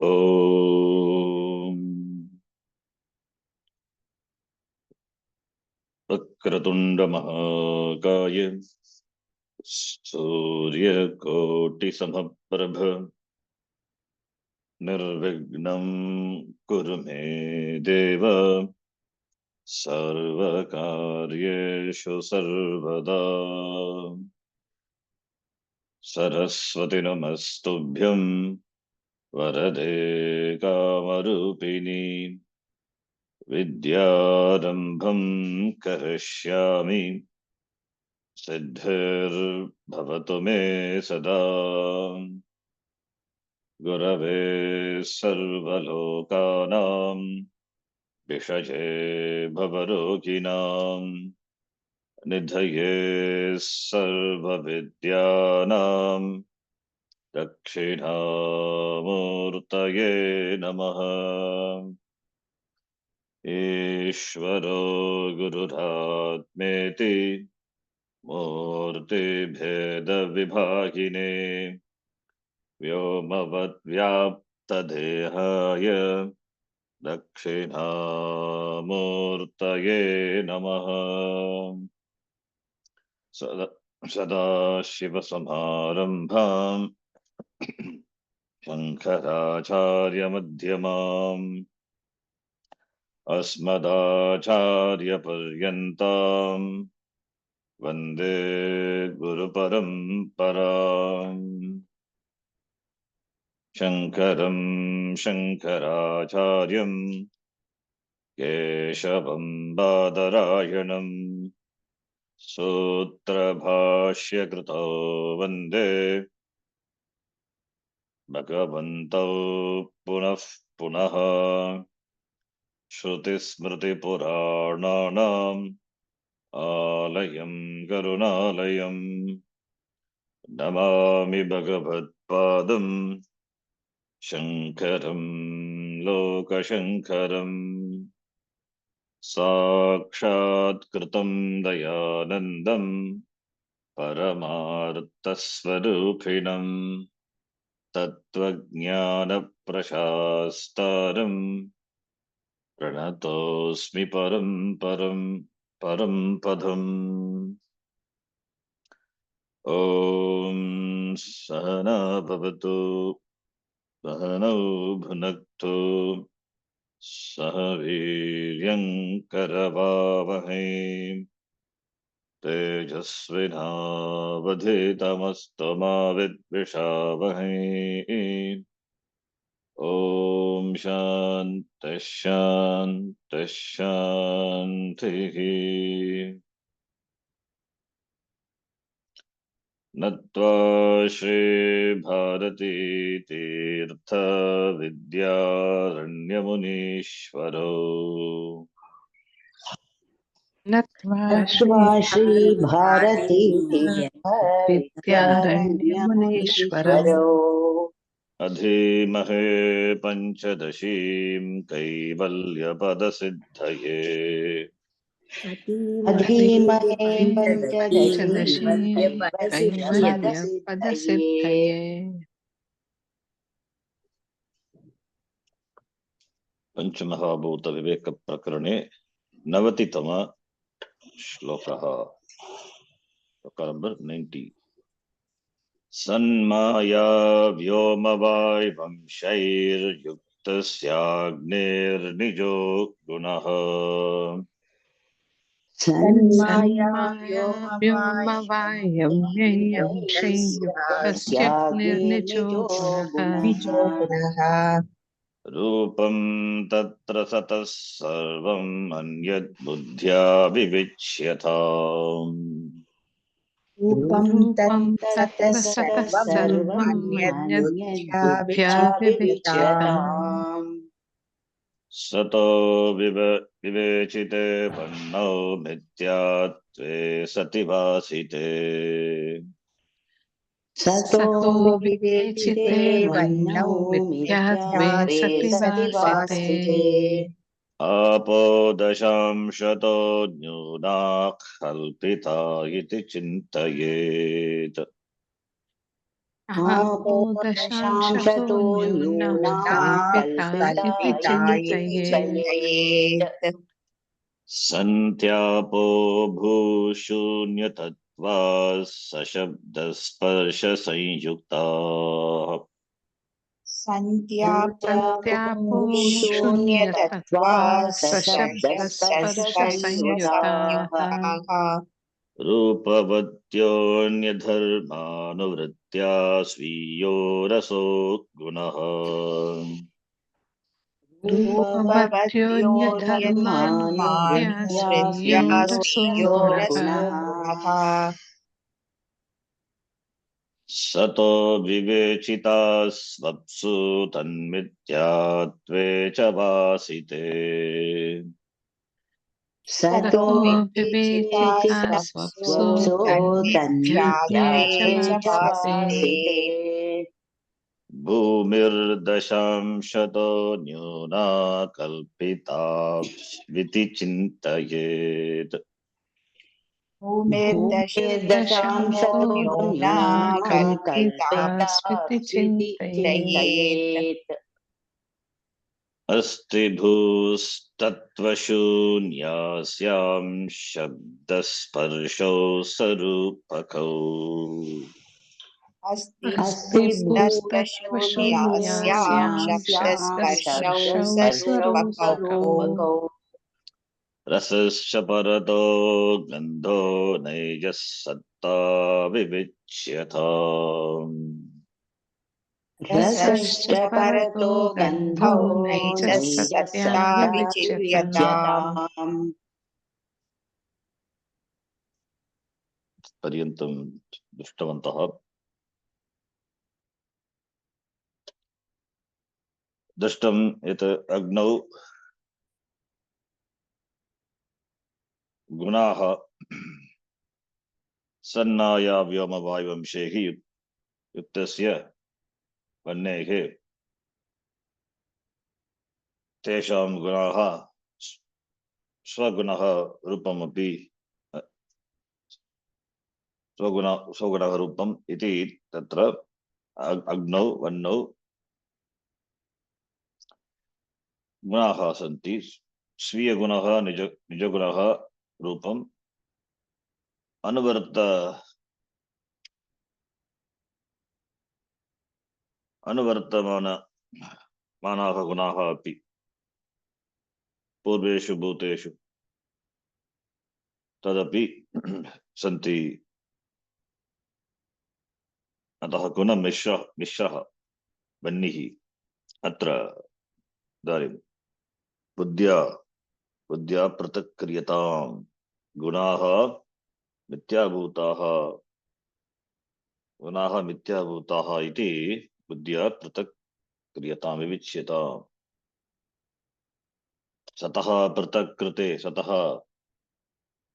ॐ वक्रतुण्डमहाकाय सूर्यकोटिसमप्रभ निर्विघ्नं कुरु मे देव सर्वकार्येषु सर्वदा। सरस्वती नमस्तुभ्यं वरदे कामरूपिणी विद्यारम्भं करिष्यामि सिद्धिर्भवतु मे सदा। गुरवे सर्वलोकानां विषये भवरोगिणां निधये सर्वविद्यानां दक्षिणामूर्तये नमः। ईश्वरो गुरुरात्मेति मूर्तिभेदविभागिने व्योमवद्व्याप्तदेहाय दक्षिणामूर्तये नमः। सदाशिवसमारम्भाम् शङ्कराचार्यमध्यमाम् अस्मदाचार्यपर्यन्ताम् वन्दे गुरुपरम्पराम्। शङ्करं शङ्कराचार्यं केशवं बादरायणं सूत्रभाष्यकृतो वन्दे भगवन्तौ पुनः पुनः। श्रुतिस्मृतिपुराणानाम् आलयं करुणालयं नमामि भगवत्पादं शङ्करं लोकशङ्करम्। साक्षात्कृतं दयानन्दं परमार्थस्वरूपिणं तत्त्वज्ञानप्रशास्तारं प्रणतोऽस्मि परं पदम्। ॐ सहना भवतु सहनौ भुनक्तु सह वीर्यं करवावहै तेजस्विनावधीतमस्तु मा विद्विषावहै। ॐ शान्तिः शान्तिः शान्तिः। नत्वा श्रीभारती तीर्थ विद्यारण्यमुनीश्वरो नत्वा श्री भारती विद्यारण्यमुनीश्वरो अधीमहे पञ्चदशीं कैवल्यपदसिद्धये। अधीमहे पञ्चदशीं कैवल्यपदसिद्धये। पंचमहाभूत विवेक प्रकरणे 90तम श्लोकः। श्लोक नंबर 90। सन्माया व्योमवायवंशैर्युक्तस्याग्नेर्निजो गुणः सन्मायाव्योमवायव्यंशैर्युक्तस्य गुणः रूपं तत्र सतः सर्वम् अन्यद्बुद्ध्या विविच्यताम्। रूपं तत्र सतः सर्वम् अन्यद्बुद्ध्या विविच्यताम्। सतो विवेचिते वह्नौ मिथ्यात्वे सति भासिते। सतो विवेचिते वह्नौ मिथ्यात्वे सति भासिते। आपो दशांशतो न्यूनाः कल्पिता इति चिन्तयेत्। आपो दशांशतो न्यूनः कल्पिता इति कल्पिता इति चिन्तयेत्। चिन्तयेत्। सन्त्यापो भूशून्यतत्त्वा सशब्दस्पर्शसंयुक्ताः सन्त्यापो शून्यतत्त्वा शून्यतत्त्वासशब्दस्पर्शसंयुक्ताः सशब्दस्पर्शसंयुक्ताः रूपवत्योऽन्यधर्मानुवृत्त्या स्वीयो रसो गुणः रूपवत्योऽन्यधर्मानुवृत्त्या स्वीयो रसो स्वीयो गुणः। रसो गुणः। सतो विवेचिता स्वप्सु तन्मिथ्यात्वे च भासिते सतो विवेचिता विवेचिता स्वप्सु स्वप्सो तन्मिथ्यात्वे च तन्मिथ्यात्वे च भासते। भासते। भूमिर्दशांशतो न्यूना कल्पिता विति चिन्तयेत् भूमिर्दशांशतो न्यूना कल्पिता कल्पितास्विति स्विति चिन्तयेत्। चिन्तयेत्। अस्ति भूस्तत्त्वशून्यास्यां शब्दस्पर्शौ सरूपकौ अस्ति भूस्तत्त्वशून्यास्यां भूस्तत्त्वशून्यास्यां शब्दस्पर्शौ शब्दस्पर्शौ स्वरूपकौ। स्वरूपकौ। रसश्च परतो गन्धो नैजः सत्ता विविच्यता रसश्च परतो गन्धो नैजः नैजः सत्या सत्ता विविच्यताम्। विविच्यताम्। पर्यन्तं दृष्टवन्तः। दृष्टं यत् अग्नौ गुणाः सन्नाया व्योमवायुवंशैः युक्तस्य वह्नेः तेषां गुणाः स्वगुणः रूपमपि स्वगुणः रूपम् इति तत्र अग्नौ वह्नौ गुणाः सन्ति। स्वीयगुणः निजगुणः रूपम् अनुवर्तमानाः गुणाः अपि पूर्वेषु भूतेषु तदपि सन्ति। अतः गुणमिश्रः वह्निः अत्र इदानीं बुद्ध्या पृथक् क्रियताम्। गुणाः मिथ्याभूताः इति बुद्ध्या पृथक् क्रियताम् विविच्यताम्। सतः पृथक् कृते सतः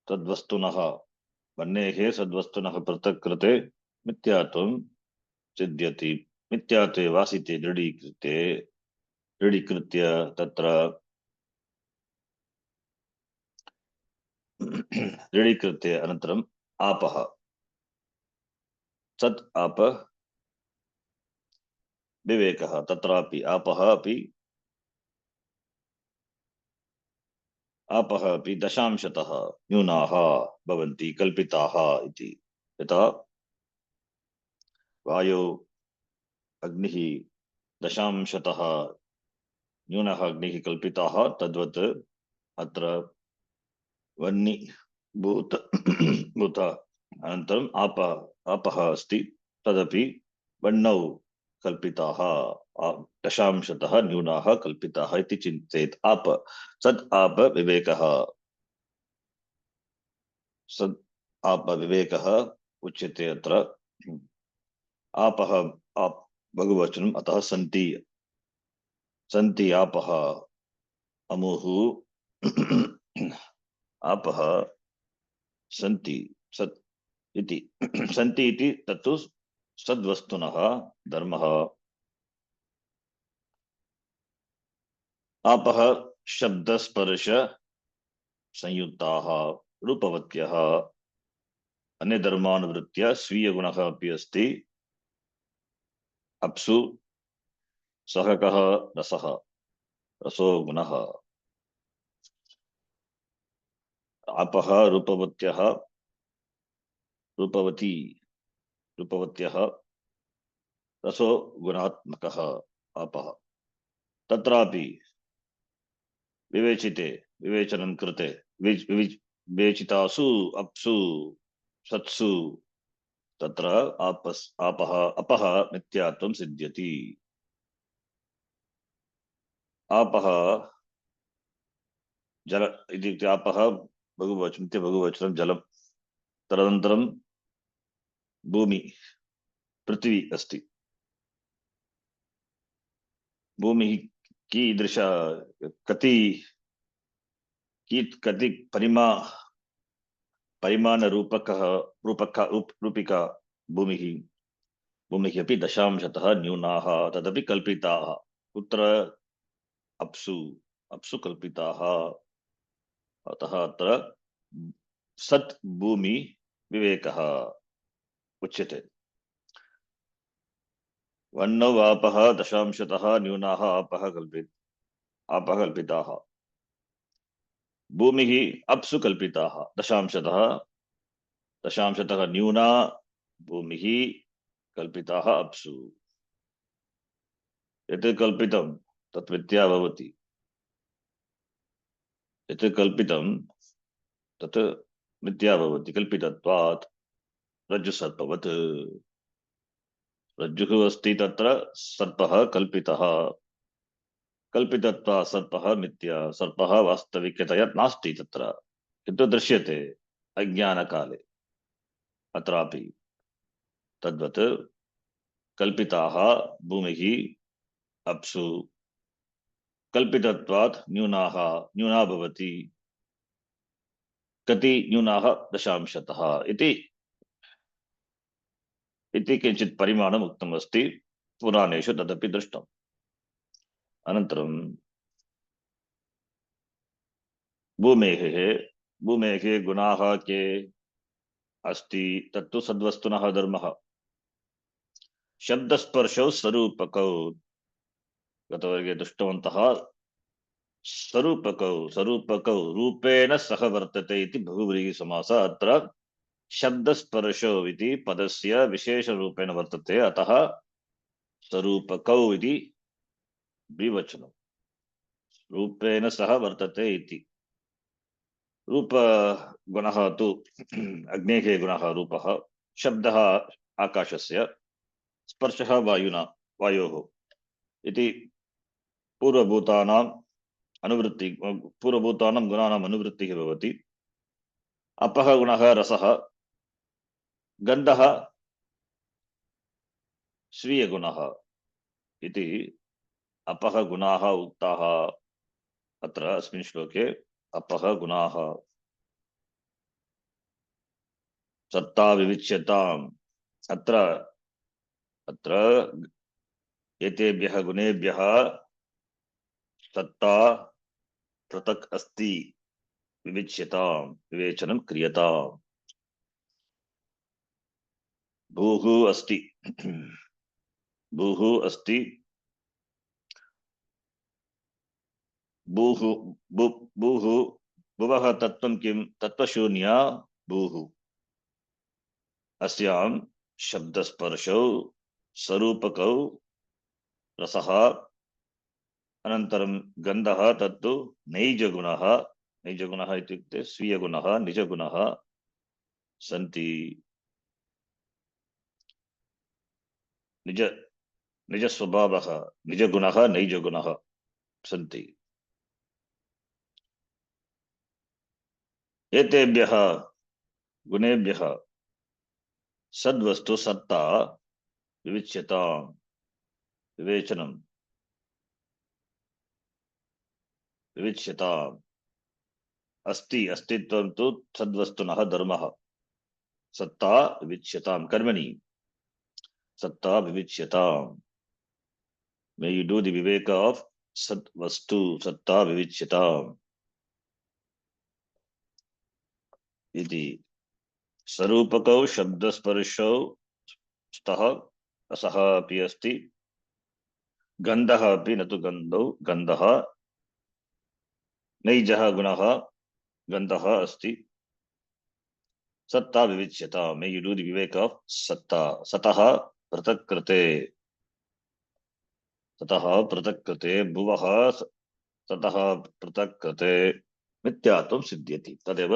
तद्वस्तुनः वह्नेः सद्वस्तुनः पृथक् कृते मिथ्यात्वं सिद्ध्यति। मिथ्यात्वे वासिते दृढीकृत्य तत्र दृढीकृत्य अनन्तरम् आपः सत् आप विवेकः तत्रापि आपः अपि दशांशतः न्यूनाः भवन्ति कल्पिताः इति। यथा वायौ अग्निः दशांशतः न्यूनः अग्निः कल्पिताः तद्वत् अत्र वह्नि भूत अनन्तरम् आपः अस्ति तदपि वह्नौ कल्पिताः दशांशतः न्यूनाः कल्पिताः इति चिन्तयेत्। सद् आप विवेकः उच्यते अत्र। आपः बहुवचनम् अतः सन्ति आपः अमुः आपः सन्ति सत् इति सन्ति इति तत्तु सद्वस्तुनः धर्मः। आपः शब्दस्पर्श संयुक्ताः रूपवत्यः अन्यधर्मानुवृत्त्या स्वीयगुणः अपि अस्ति अप्सु सः कः रसः रसो गुणः आपः रूपवत्यः रूपवती रूपवत्यः रसो गुणात्मकः आपः तत्रापि विवेचिते विवेचनं कृते विवेचितासु अप्सु सत्सु तत्र आपः अपः मिथ्यात्वं सिद्ध्यति आपः जल इत्युक्ते आपः बहुवचनं बहुवचनं जलं तदनन्तरं भूमि पृथ्वी अस्ति भूमिः कीदृश कति कति परिमाणरूपकः रूपिका भूमिः भूमिः अपि दशांशतः न्यूनाः तदपि कल्पिताः कुत्र अप्सु अप्सु कल्पिताः अतः अत्र सत् भूमि विवेकः उच्यते वह्नौ आपः दशांशतः न्यूनाः आपः कल्पिताः भूमिः अप्सु कल्पिताः दशांशतः न्यूना भूमिः कल्पिताः अप्सु यत् कल्पितं तत् मिथ्या भवति यत् कल्पितं तत् मिथ्या भवति कल्पितत्वात् रज्जुसर्पवत् रज्जुः अस्ति तत्र सर्पः कल्पितः कल्पितत्वात् सर्पः मिथ्या सर्पः वास्तविकतया नास्ति तत्र किन्तु दृश्यते अज्ञानकाले अत्रापि तद्वत् कल्पिताः भूमिः अप्सु कल्पितत्वात् न्यूना भवति कति न्यूनाः दशांशतः इति किञ्चित् परिमाणम् उक्तम् अस्ति पुराणेषु तदपि दृष्टम् अनन्तरं भूमेः गुणाः के अस्ति तत्तु सद्वस्तुनः धर्मः शब्दस्पर्शौ स्वरूपकौ गतवर्गे दृष्टवन्तः स्वरूपकौ रूपेण सह वर्तते इति बहुव्रीहि समासः अत्र शब्दस्पर्शौ इति पदस्य विशेषरूपेण वर्तते अतः स्वरूपकौ इति द्विवचनं रूपेण सह वर्तते इति रूपगुणः तु अग्नेः गुणः रूपः शब्दः आकाशस्य स्पर्शः वायोः इति पूर्वभूतानां गुणानाम् अनुवृत्तिः भवति अपः गुणः रसः गन्धः स्वीयगुणः इति अपः गुणाः उक्ताः अत्र अस्मिन् श्लोके अपः गुणाः सत्ता विविच्यताम् अत्र एतेभ्यः गुणेभ्यः सत्ता पृथक् अस्ति विविच्यताम् विवेचनं क्रियताम् भूः अस्ति भुवः तत्त्वं किं तत्त्वशून्या भूः अस्यां शब्दस्पर्शौ स्वरूपकौ रसः अनन्तरं गन्धः तत्तु नैजगुणः इत्युक्ते स्वीयगुणः निजगुणः सन्ति निजस्वभावः निजगुणः नैजगुणः सन्ति एतेभ्यः गुणेभ्यः सद्वस्तु सत्ता विविच्यताम् विविच्यताम् अस्तित्वं तु सद्वस्तुनः धर्मः सत्ता विविच्यताम् कर्मणि सत्ता विविच्यताम् may you do the viveka of sat vastu satta vivichyatam iti sarupakau shabdasparshau stah रसः अपि अस्ति, गन्धः अपि न तु गन्धौ, गन्धः नैजः गुणः गन्धः अस्ति। सत्ता विविच्यता, may you do the vivek of satta. सतः पृथक् कृते, सतः पृथक् कृते भुवः सतः पृथक् कृते मिथ्यात्वं सिद्ध्यति, तदेव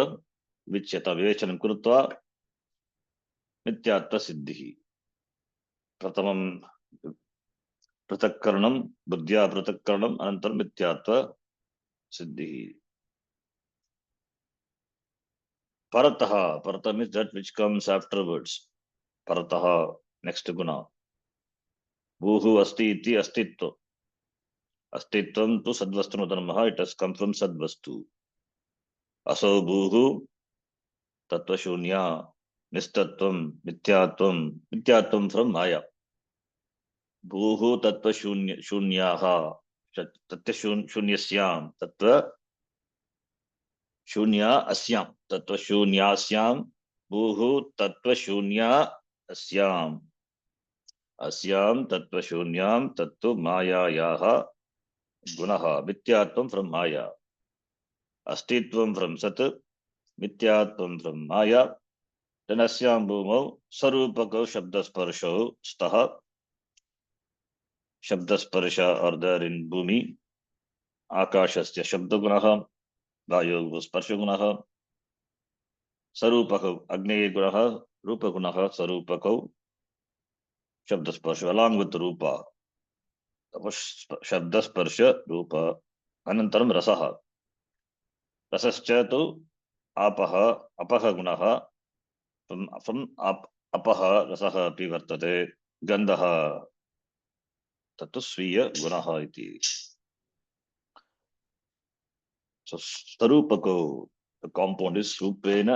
विच्यता। विवेचनं कृत्वा मिथ्यात्व सिद्धिः। प्रथमं पृथक्करणं, बुद्ध्या पृथक्करणम्, अनन्तरं मिथ्यात्व सिद्धिः। परतः, परतः means that which comes afterwards. परतः next guna. भूः अस्ति इति अस्तित्व, अस्तित्वं तु सद्वस्तु धर्मः, it has come from सद्वस्तु। असौ भूः तत्वशून्या, निस्तत्वं मिथ्यात्वं, मिथ्यात्वं फ्रॉम माया। भूः तत्वशून्य शून्याः, तत्वशून्यस्यां, तत्व शून्या अस्यां, तत्वशून्यास्यां, भूः तत्वशून्या अस्याम्, अस्यां तत्वशून्यां, तत्तु मायायाः गुणः। मिथ्यात्वं फ्रॉम माया, अस्तित्वं फ्रॉम सत्, मिथ्यात्वं फ्रॉम माया। then अस्यां भूमौ स्वरूपकौ शब्दस्पर्शौ स्तः, शब्दस्पर्श are there in भूमि। आकाशस्य शब्दगुणः, वायोः स्पर्शगुणः, स्वरूपकौ अग्नेयगुणः, रूपगुणः स्वरूपकौ शब्दस्पर्श along with रूपा, शब्दस्पर्श रूप। अनन्तरं रसः, रसश्च तु आपः, अपः गुणः, from अपः रसः अपि वर्तते। गन्धः तत्तु स्वीय गुणः इति। So स्वरूपकौ, the compound is रूपेण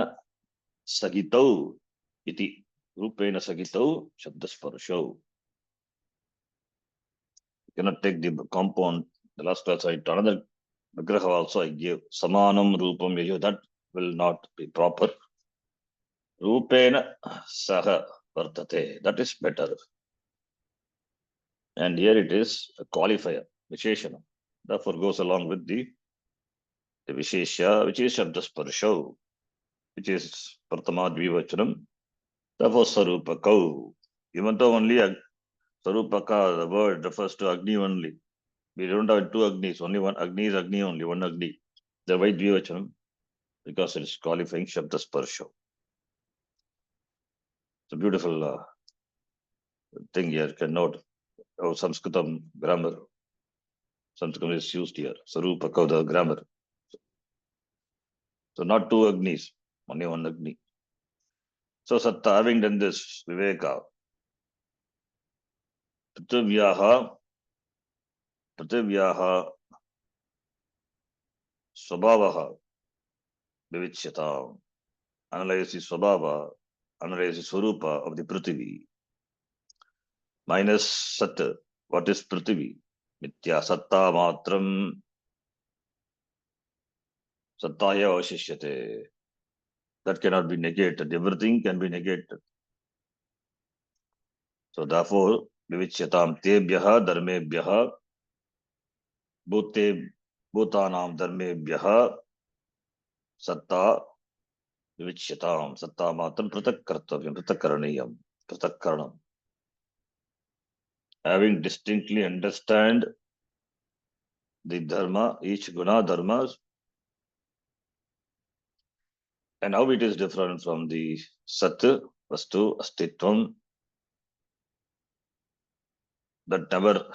सहितौ इति, रूपेण सहितौ शब्दस्पर्शौ। You cannot take the compound, the last class I taught another vigraha also I gave, samanam rupam yayo, that will not be proper. Rupena saha vartate, that is better. And here it is a qualifier, visheshana, therefore goes along with the vishesha, which is shabdasparsho, which is pratama dvivachanam, therefore sarupakau. Even though only sarupaka, the word refers to Agni only. We don't have two Agnis, only one Agni is Agni only, one Agni. The why dvivachanam? Because it is qualifying shabdasparsho. It's a beautiful thing here, can note how Sanskritam grammar, Sanskritam is used here, Sarupaka, the grammar. So not two Agnis, only one Agni. So Satta, having done this, Viveka, Prithivyaha Swabhavaha Vivichyata, analyze the Swabhava, analyze the Swarupa of the Prithivi, minus Sat. What is Prithivi? Mithya Satta Matram Sattaya Avashishyate. That cannot be negated. Everything can be negated. So therefore, Vivicyatam Tebhyaha Dharmebhyaha Bhutanam Dharmebhyaha Satta Vivicyatam. Satta Matram Pratak Kartavyam, Pratak Karaniyam, Pratak Karanam. Having distinctly understand the dharma, each guna dharmas, and how it is different from the Sat, Vastu, Astitvam, that never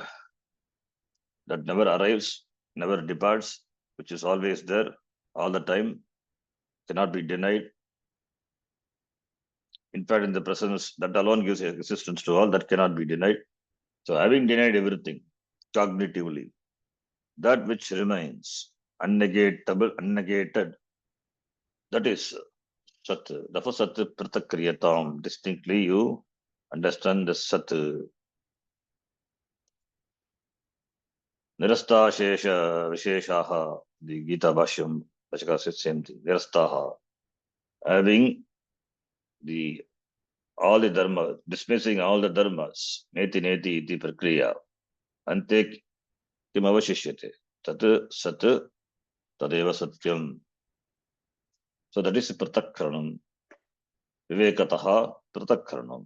arrives, never departs, which is always there all the time, cannot be denied. In fact, in the presence, that alone gives existence to all, that cannot be denied. So having denied everything cognitively, that which remains unnegated, that is Sat. Therefore, Sat Pratakriyatam, distinctly you understand the Sat. Nirasta Shesha Visheshaha, the Gita Bhashyam, Vachaka says same thing. Nirastaha, having the all the dharma, dismissing all the dharmas, neti neti iti prakriya, ante kim avashishyate, tat sat tadeva satyam. So that is pratakkaranam, vivekataha pratakkaranam.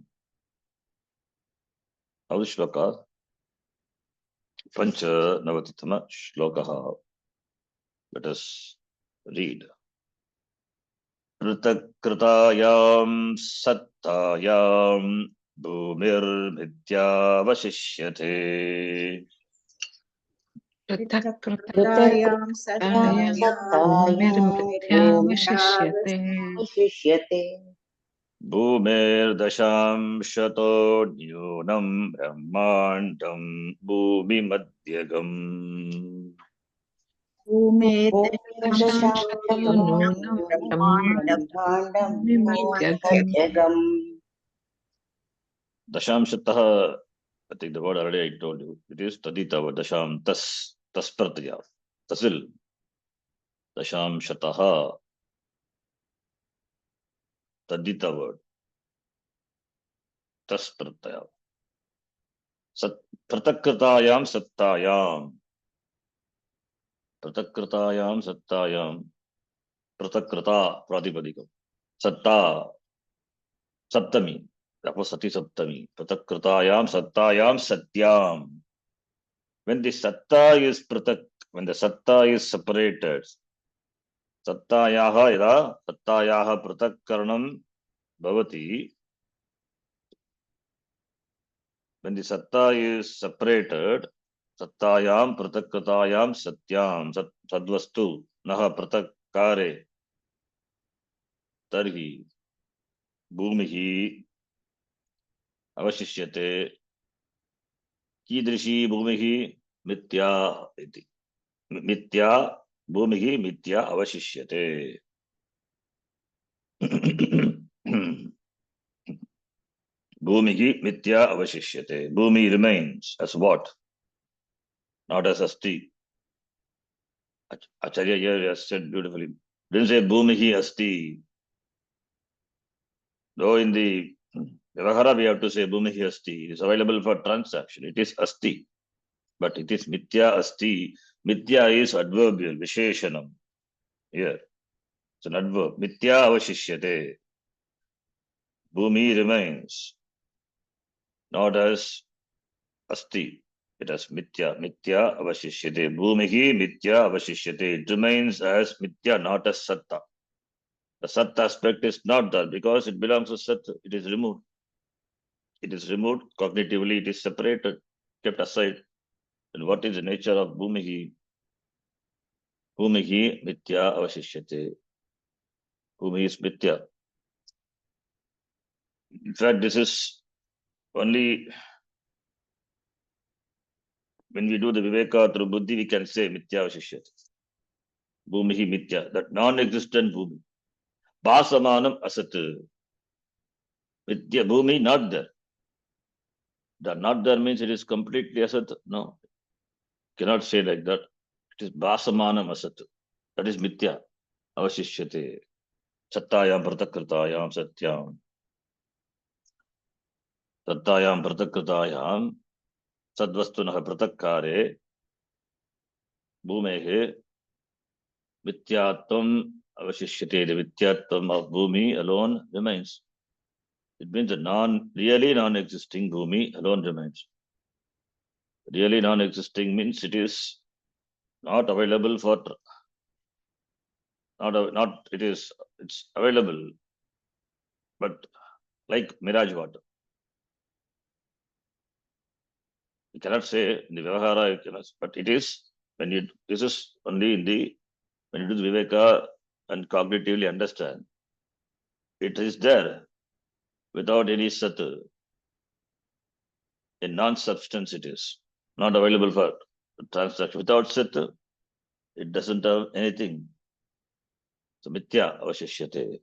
Now the shloka, pancha navatitama shlokaha. Let us read. Pratakkritaayam sattayam bhumirmityavashishyate. कृतायां सत्तायां सत्तायामिर्मिथ्यावशिष्यते विशिष्यते भूमेर्दशांशतो न्यूनं ब्रह्माण्डं भूमिमध्यगम्. दशांशतो नूनं ब्रह्माण्डं भूमिमध्यगम् Dashamshatah, I think the word already I told you. It is taditava dasham tas pratyaya. Tasil. Dashamshataha. Tadita word. Tas pratyaya. Sat pratakritayam sattayam. Pratakritayam sattayam. Pratakrita pratipadikam. Satta saptami. That was sati saptami. Pratakritayam sattayam satyam. When the satta is pratak, when the satta is separated, sattayaha yada sattayaha pratakkaranam bhavati. When the satta is separated, sattayam pratakkatayam satyam sadvastu naha pratakkare tarhi bhumihi avashishyate कीदृशी भूमिः मिथ्या इति मिथ्या भूमिः मिथ्या अवशिष्यते भूमिः मिथ्या अवशिष्यते भूमि remains as what? Not as asti. Acharya here has said beautifully. Didn't say bhumihi asti. Though in the Vyavahara we have to say bhumihi asti. It is available for transaction. It is asti. But it is mithya asti. Mithya is adverbial, visheshanam. Here. It's an adverb. Mithya avashishyate. Bhumi remains. Not as asti. It has mithya. Mithya avashishyate. Bhumihi mithya avashishyate. It remains as mithya, not as satta. The sat aspect is not there because it belongs to sat. It is removed. It is removed cognitively. It is separated, kept aside. And what is the nature of bhumihi? Bhumihi mithya avashishyate. Bhumi is mithya. In fact, this is only when we do the viveka through buddhi, we can say mithya avashishyate. Bhumihi mithya, that non-existent bhumi. Basamanam asat. Mithya bhumi not there. The not there means it is completely asat. No, cannot say like that. It is basamanam asat. That is mithya. Avashishyate. Sattayam pratakritayam satyam. Sattayam pratakritayam sadvastunah pratakkare bhumehe vityatvam avashishyate. The vityatvam of bhumi alone remains. It means the really non-existing bhumi alone remains. Really non-existing means it is not available for, it's available, but like mirage water. You cannot say in the Vyavahara, you cannot, but it is, this is only in the, when you do the Viveka and cognitively understand, it is there without any sat. A non-substance it is, not available for transaction. Without sat, it doesn't have anything. So mithya avashishyate.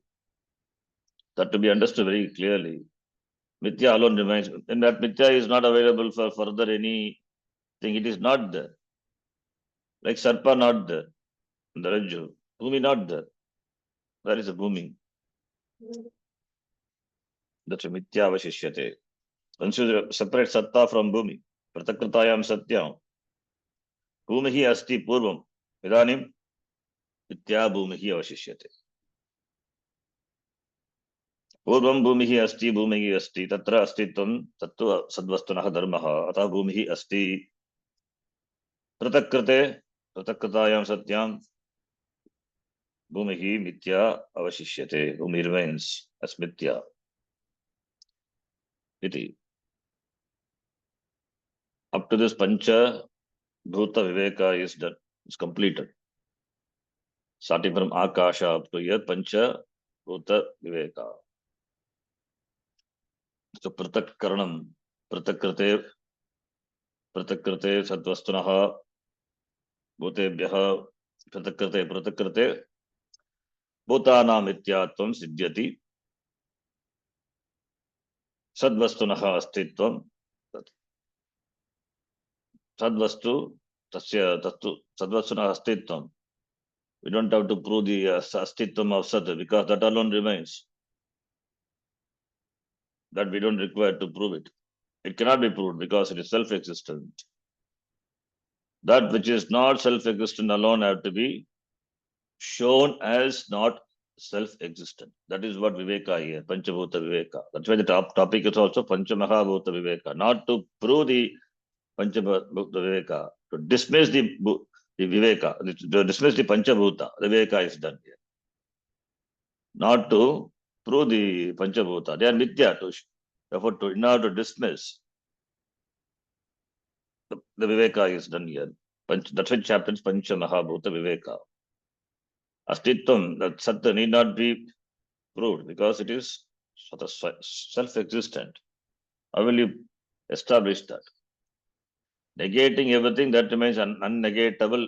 That to be understood very clearly. Mithya alone remains, and that mithya is not available for further anything. It is not there. Like Sarpa not there. The Rajju. Bhumi not there. Where is the Bhumi? That's mitya avashishyate. Once you separate satta from bhumi, pratakritayam satyam, bhumihi asti purvam, idanim mitya bhumihi avashishyate. पूर्वं भूमिः अस्ति भूमिः अस्ति तत्र अस्तित्वं तत्तु सद्वस्तुनः धर्मः अतः भूमिः अस्ति पृथक्कृते पृथक्कृतायां सत्यां भूमिः मिथ्या अवशिष्यते भूमि रिमेन्स as मिथ्या इति up to this pancha bhuta viveka is done, is completed, starting from akasha up to here pancha bhuta viveka. So pratak karanam pratakrite सद्वस्तुनः भूतेभ्यः पृथक्कृते भूतानां मिथ्यात्वं सिद्ध्यति सद्वस्तुनः अस्तित्वं सद्वस्तु तस्य तत्तु सद्वस्तुनः अस्तित्वं. We don't have to prove the astitvam of sat because that alone remains. That we don't require to prove it. It cannot be proved because it is self-existent. That which is not self-existent alone have to be shown as not self-existent. That is what Viveka here, Panchabhuta Viveka. That's why the topic is also Panchamahabhuta Viveka. Not to prove the Panchabhuta Viveka, to dismiss the Viveka, to dismiss the Panchabhuta, the Viveka is done here. Not to prove the Panchabhuta. They are Mithya. Therefore, in order to dismiss, the Viveka is done here. That's why chapter is Panchamahabhuta Viveka. Astitvam, that Sattva need not be proved because it is sort of self-existent. How will you establish that? Negating everything that remains unnegatable,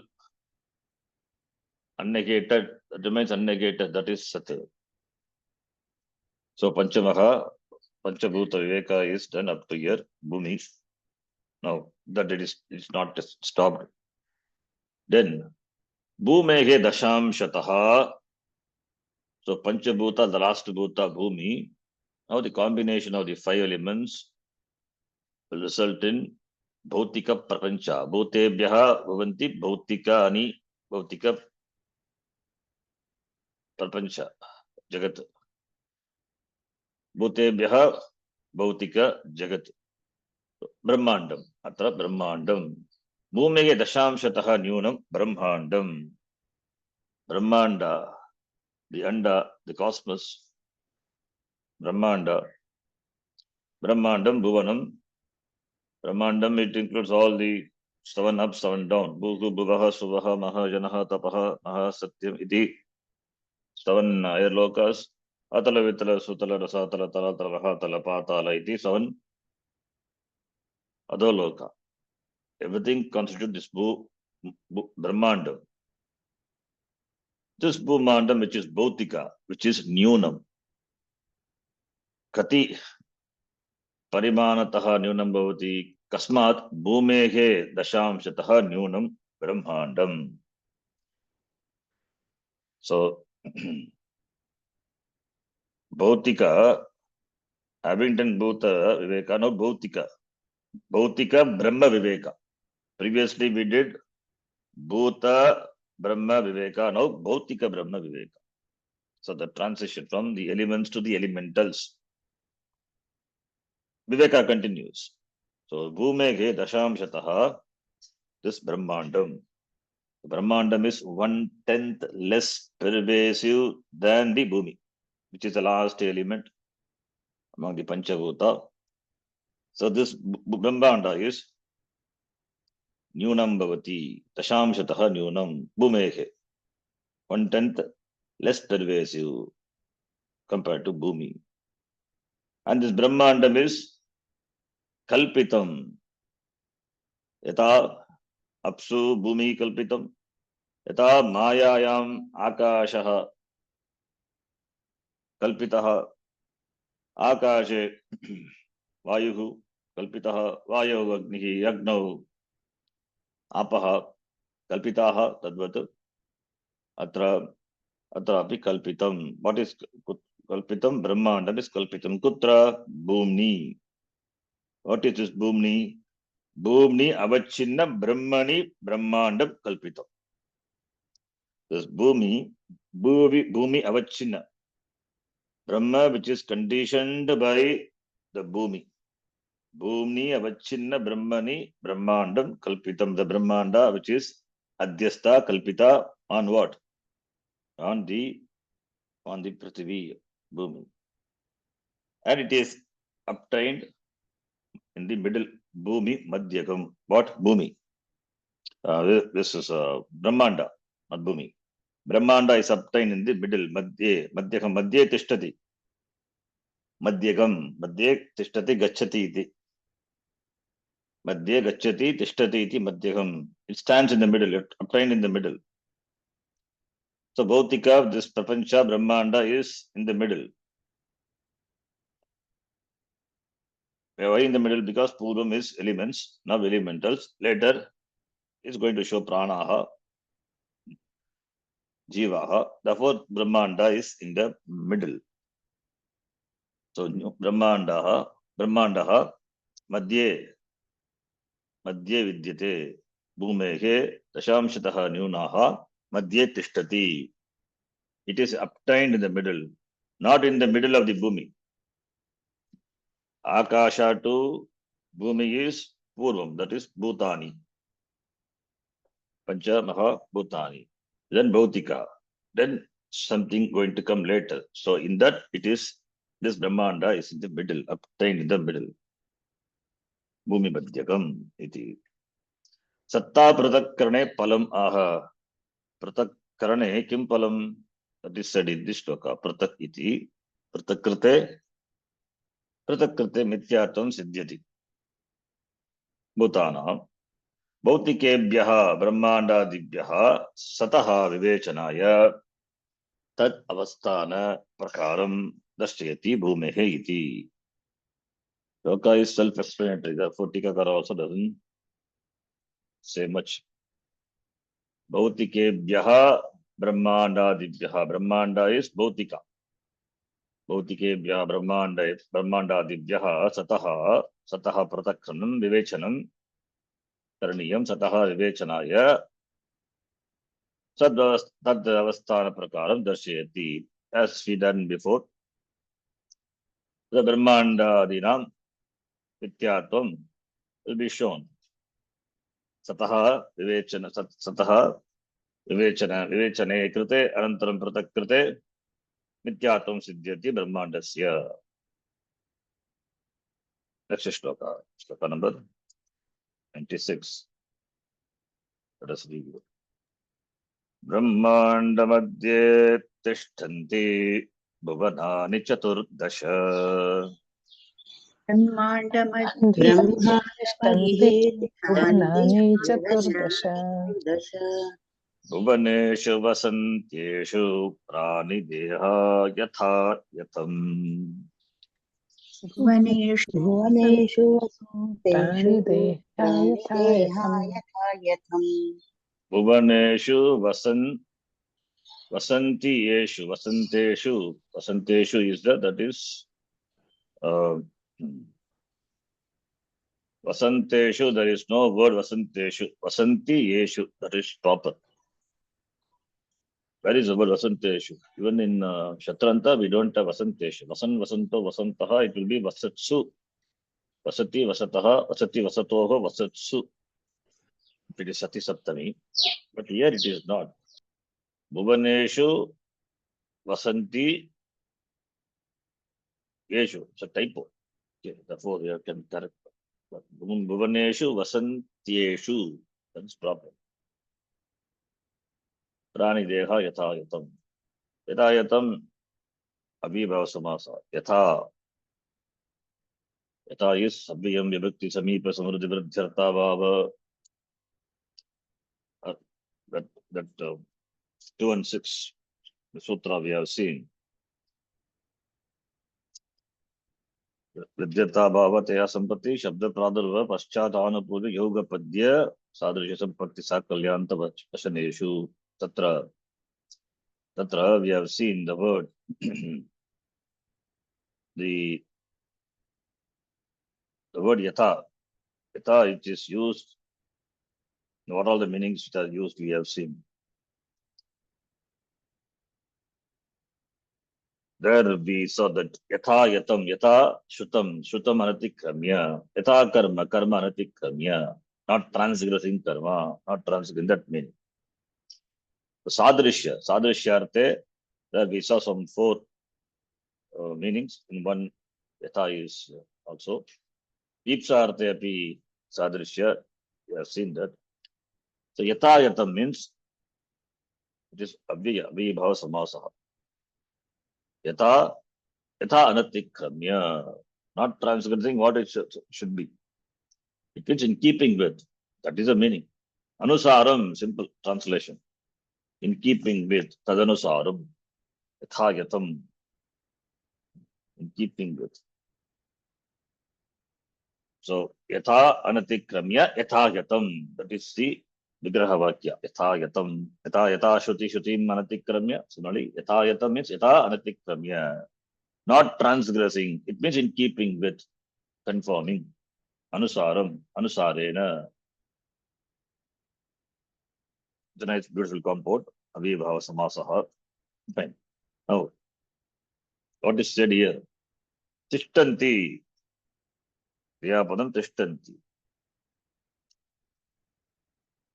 unnegated, that remains unnegated, that is Sattva. So Panchabhuta Viveka is done up to here, Bhumi. Now that it's not stopped. Then Bhumehe Dasham Shataha. So Panchabhuta, the last Bhuta, Bhumi. Now the combination of the 5 elements will result in Bhautika Prapancha. Bhutebhyaha bhavanti Bhautikani Bhautika Prapancha. Jagat. Bhutebhyaha Bhautika Jagat. Brahmandam. Atra Brahmandam. Bhumehe Dashamshataha Nyunam Brahmandam. Brahmanda, the Anda, the cosmos. Brahmanda. Brahmandam Bhuvanam. Brahmandam, it includes all the 7 up, 7 down. Bhuku, Bhuvaha, Suvaha, Maha, Janaha, Tapaha, Maha, Satyam, Iti. 7 air lokas. Atala, Vitala, Sutala, Rasatala, Tala, Talaha, Tala, Patala, Iti. 7 Adoloka. Everything constitutes this Brahmandam. This Bhumandam, which is Bhautika, which is Nyunam. Kati Parimanataha Nyunam Bhavati Kasmat Bhumehe Dashamshataha Nyunam Brahmandam. So, Bhautika, Abington Bhuta Viveka, no Bhautika. Bhautika Brahma Viveka. Previously we did Bhuta Brahma Viveka, now Bhautika Brahma Viveka. So the transition from the elements to the elementals. Viveka continues. So Bhumeghe Dashamshataha, this Brahmandam. Brahmandam is 1/10 less pervasive than the Bhumi, which is the last element among the Panchabhuta. So this Brahmanda is Nyunam Bhavati, Dashamshataha Nyunam, Bhumeghe. 1/10 less pervasive compared to Bhumi. And this Brahmandam is Kalpitam. Yata Apsu Bhumi Kalpitam. Yata Mayayam Akashaha Kalpitaha. Akashe Vayuhu Kalpitaha. Vayu Agnihi Yagnahu Apaha Kalpitaha Tadvat. Atrapi Kalpitam. What is Kalpitam Brahmandam is Kalpitam. Kutra? Bhumni. What is this Bhumni? Bhumni avachinna Brahmani Brahmandam Kalpitam. This Bhumi avachinna. Brahma which is conditioned by the Bhumi. Bhumni avachinna Brahmani Brahmandam Kalpitam. The Brahmanda which is Adhyastha Kalpita on what? On the Prithvi, Bhumi. And it is obtained in the middle, Bhumi Madhyakam. What? Bhumi. This is Brahmanda, not Bhumi. Brahmanda is obtained in the middle, Madhye. Madhyakam, Madhye Tishtati. Madhyakam, Madhye Tishtati Gacchati iti. Madhye Gacchati Tishtati iti Madhyakam. It stands in the middle, it obtained in the middle. So Bhautika, this Prapancha, Brahmanda is in the middle. Why in the middle? Because Purvam is elements, now elementals. Later is going to show Pranaha, Jivaha. Therefore, Brahmanda is in the middle. So Brahmandaha, Madhye Vidyate, Bhumehe, Dashamshataha Nyunaha, Madhye Tishtati. It is obtained in the middle, not in the middle of the Bhumi. Akasha to Bhumi is Purvam, that is Bhutani. Pancha Maha Bhutani. Then Bhautika. Then something going to come later. So in that it is, this Brahmanda is in the middle, obtained in the middle. Bhumi Madhyakam iti. Satta Pratakkarane Palam Aha. Pratakkarane Kim Palam? That is said in this shloka. Pratak iti. Pratakrite Mityatam Siddhyati. Bhutana. Bhautikebhyaha Brahmandadibhyaha Sataha Vivechanaya Tad Avasthana Prakaram Dashyati Bhumehe iti. Shloka is self-explanatory. Therefore, Tikakara also doesn't say much. Bhautikebhyaha Brahmandadibhyaha. Brahmanda is Bhautika. Bhautikebhyaha Brahmandadibhyaha Sataha Pratakranam Vivechanam Karaniyam Sataha Vivechanaya Tad Avasthana Prakaram Darshayati. As we done before, the Brahmandadinam Vityatvam will be shown. Sataha Vivechane Krite Anantaram Pratak Krite Mityatvam Siddhyati Brahmandasya. Next shloka. Shloka number 96. Let us read it. Brahmanda Madhye Tishtanti Bhuvanani Chaturdasha. ब्रह्माण्डमध्ये ब्रह्माण्डमध्ये भुवनानि तिष्ठन्ति चतुर्दश दश Bhuvaneshu Vasantyeshu Pranideha Yatha Yatham. भुवनेषु वसन्तेषु प्राणिदेहायथायथम् प्राणिदेहायथा यथम् Bhuvaneshu Vasanteshu is that is Vasanteshu, there is no word Vasanteshu. Vasantiyeshu, that is proper. Where is the word Vasanteshu? Even in Shatranta, we don't have Vasanteshu. Vasanto, Vasantaha, it will be Vasatsu. Vasati, Vasataha, Vasati, Vasatoha, Vasatsu. It is Sati Saptami. But here it is not. Bhuvaneshu Vasanti Yeshu. It's a typo. Okay, therefore, you can correct. Bhuvaneshu Vasantyeshu. That is proper. Pranideha Yatha Yatam. Yatha Yatam Abhibhava Samasa. Yatha. Yatha is Abhiyam Vibhakti Samipa Samruddhi Vridhyartha Bhava. That 2 and 6, the sutra we have seen. Vridhyartha Bhava Teya Sampati Shabda Pradharva Paschatana Yoga Padya Sadrisha Sampatti Sakalyanta Vashaneshu. Tatra we have seen the word the word yatha, yatha, it is used, what all the meanings which are used we have seen. There we saw that yatha yatam, yatha shrutam, shrutam anatikramya, yatha karma, karma anatikramya, not transgressing karma, not transgressing that meaning. The sadrishya, sadrishyarte, there we saw some four meanings. In one, yatha is also. Ipsarte api sadrishya, we have seen that. So yatha yatam means it is abhiya, abhibhava samasaha. Yatha, yatha anatikramya, not transgressing what it should be. It is in keeping with. That is the meaning. Anusaram, simple translation. In keeping with. Tadanusaram. Yatha yatam. In keeping with. So, yatha anatikramya, yatha yatam. That is the Vigraha Vakya. Yatha yatam. Yatha yatha shruti shrutim anatikramya. Similarly, yatha yatam means yatha anatikramya. Not transgressing. It means in keeping with. Conforming. Anusaram. Anusarena. The nice beautiful compound. Avibhava samasaha. Fine. Now, what is said here? Tishtanti. Kriyapadam tishtanti.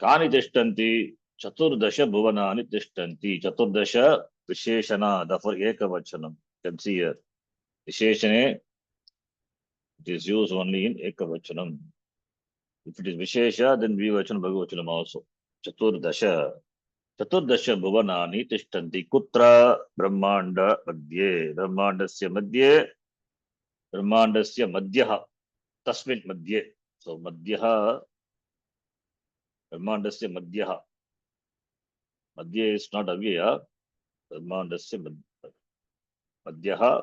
Kani tishtanti. Chaturdasha bhuvanani tishtanti. Chaturdasha visheshana. Therefore, ekavachanam. You can see here. Visheshane, it is used only in ekavachanam. If it is vishesha, then vivachanam, bhagavachanam also. Chaturdasha. Chaturdasha bhuvanani tishtanti. Kutra brahmanda madhye. Brahmandasya madhye. Brahmandasya madhyaha. Tasmin madhye. So madhyaha, Brahmandasya madhyaha. Madhya is not avyaya. Brahmandasya madhyaha.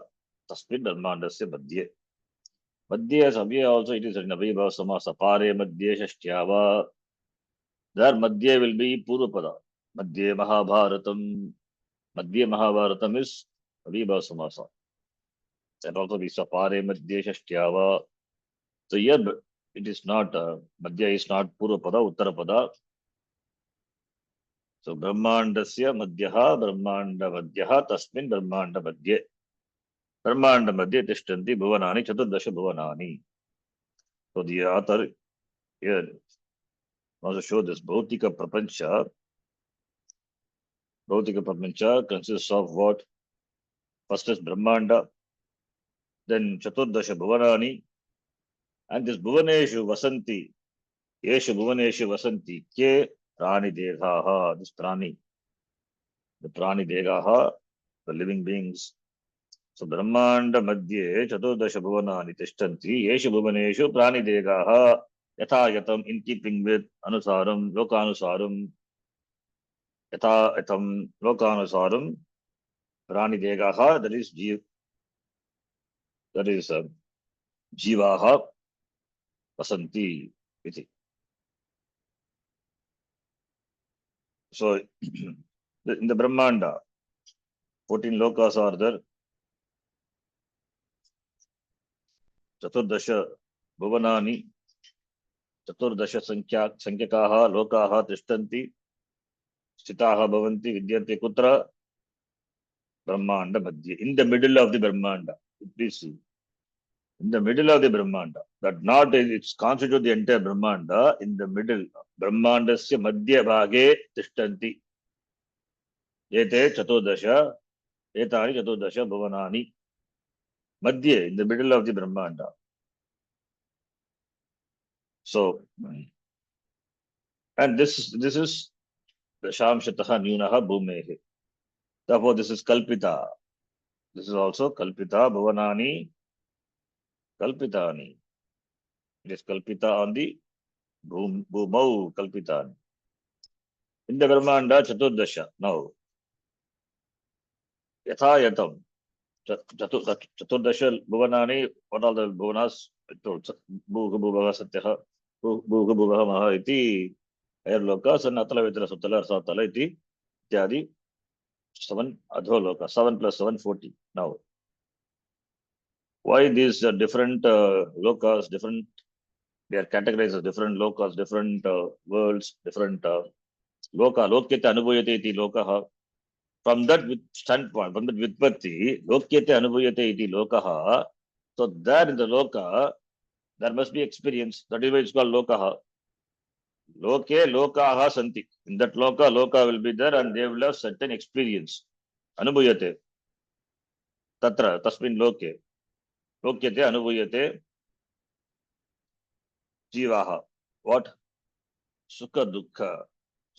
Tasmin Brahmandasya madhye. Madhya is avyaya also. It is in Avibhava samasa. Pare madhye shashtyava. There madhya will be Purvapada. Madhye Mahabharatam. Madhya Mahabharatam is Avibhava samasa. And also we saw Pare madhye shashtyava. So here it is not, Madhya is not Purvapada, Uttarapada. So Brahmandasya madhyaha, Brahmanda madhyaha, Tasmin Brahmanda madhye. Brahmanda madhye tishtanti bhuvanani, Chaturdasha bhuvanani. So the author here wants to show this Bhautika Prapancha. Bhautika Prapancha consists of what? First is Brahmanda, then Chaturdasha bhuvanani, and this Bhuvaneshu Vasanti, Yeshu Bhuvaneshu Vasanti, Ke Prani Degaha, this Prani, the Prani Degaha, the living beings. So Brahmanda Madhye Chaturdasha Bhuvanani Tishtanti, Yeshu Bhuvaneshu Prani Degaha, Yatha Yatam, in keeping with Anusaram, Lokanusaram, Yatha Yatam, Lokanusaram, Prani Degaha, that is Jivaha Vasanti. So in the Brahmanda, 14 lokas are there. Chaturdasha Bhuvanani, Chaturdasha Sankhyakaha, Lokaha Tishtanti, Sthitaha Bhavanti, Vidyanti Kutra, Brahmanda Madhya. In the middle of the Brahmanda, please see. In the middle of the Brahmanda, that not it's constitute the entire Brahmanda, in the middle, Brahmandasya Madhya Bhage Tishtanti. Ete Chaturdasha, Etani Chaturdasha Bhuvanani. Madhya, in the middle of the Brahmanda. So, and this is the Shamshataha Nyunaha Bhumehe. Therefore, this is Kalpita. This is also Kalpita Bhuvanani. Kalpitani. It is Kalpita on the Bhumau Kalpitani. In the Brahmanda Chaturdasha. Now, Yatha Yatam. Chaturdasha Bhuvanani, what are the Bhuvanas? Bhuga Bhuvaha Satyaha, Bhuga Bhuvaha Maha iti, Air Lokas, and Atala Vitra Sutala Satala iti, Ityadi, 7 Adholoka, 7 plus 7, 40. Now, Why these different lokas, different, they are categorized as different lokas, different worlds, different loka, lokyate anubhuyate iti lokaha. From that standpoint, from that vitpatti, lokyate anubhuyate iti lokaha. So there in the loka, there must be experience. That is why it's called lokaha. Loke lokaha santi. In that loka will be there and they will have certain experience. Anubhuyate. Tatra, tasmin loke. Lokyate anubhuyate jivaha. What? Sukha dukkha.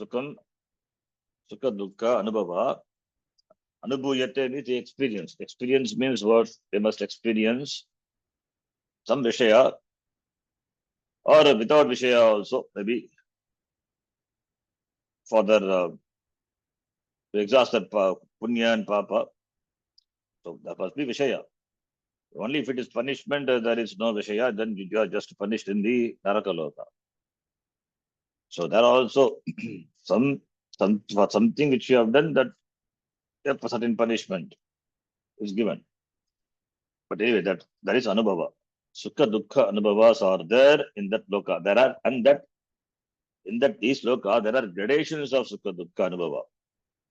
Sukham, sukha dukkha anubhava. Anubhuyate means the experience. Experience means what? They must experience some vishaya or without vishaya also, maybe for their to exhaust their punya and papa. So that must be vishaya. Only if it is punishment, there is no vishaya, then you are just punished in the narakaloka. So there are also some for something which you have done, that a certain punishment is given. But anyway, that is anubhava. Sukha dukkha anubhavas are there in that loka. There are, and that in that these loka, there are gradations of sukha dukkha anubhava.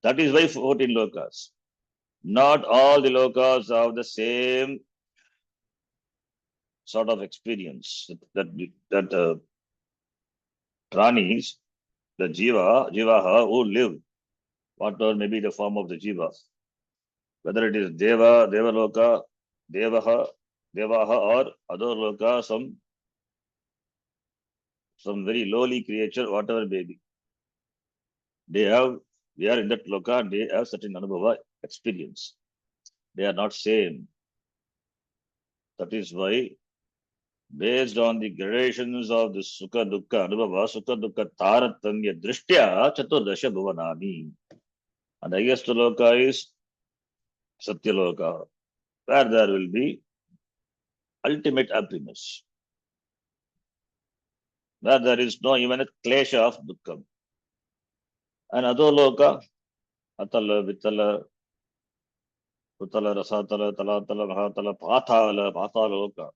That is why 14 lokas. Not all the lokas have the same sort of experience that pranis, the jivaha who live, whatever may be the form of the jiva, whether it is devaloka, devaha, or other loka, some very lowly creature, whatever may be. They are in that loka, they have certain anubhava experience. They are not same. That is why, based on the gradations of the sukha dukkha anubhava, sukha dukkha taratamya drishtya chaturdasha bhuvanani. And the highest loka is Satyaloka, where there will be ultimate happiness, where there is no even a klesha of dukkham. And adoloka, atala, vitala, utala, rasatala, talatala, mahatala, pathaloka,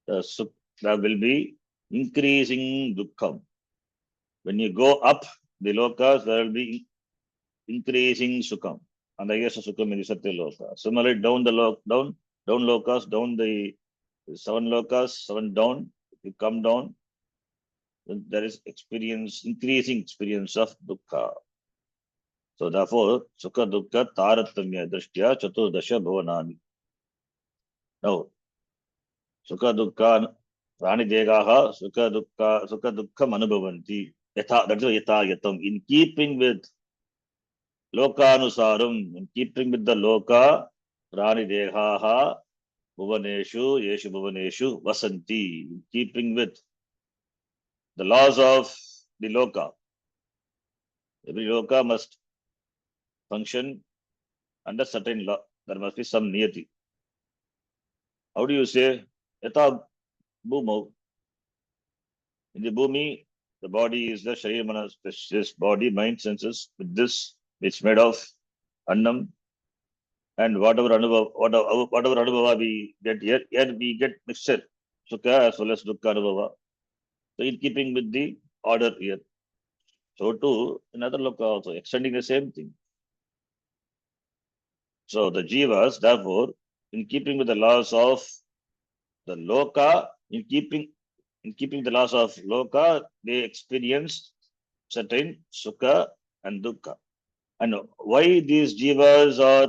there will be increasing dukkham. When you go up the lokas, there will be increasing sukham. And I guess sukham is Satyaloka. Similarly, down the down lokas, down the 7 lokas, 7 down, you come down, there is increasing experience of dukkha. So therefore, sukha dukkha taratamya drishtya chaturdasha bhavanani. Now, sukha dukkha prani degaha sukha dukkham anubhavanti. That is yatha yatam. In keeping with lokanusaram, in keeping with the loka, prani degaha bhuvaneshu, yeshu bhuvaneshu vasanti. In keeping with the laws of the loka. Every loka must function under certain law. There must be some niyati. How do you say? Yatha bhumo. In the bhumi, the body is the sharir manas, this body, mind, senses. With this, it's made of annam, and whatever anubhava we get here we get mixture, sukha as well as dukkha anubhava. So in keeping with the order here. So too, another loka also, extending the same thing. So the jivas, therefore, in keeping with the laws of the loka, in keeping the laws of loka, they experience certain sukha and dukkha. And why these jivas are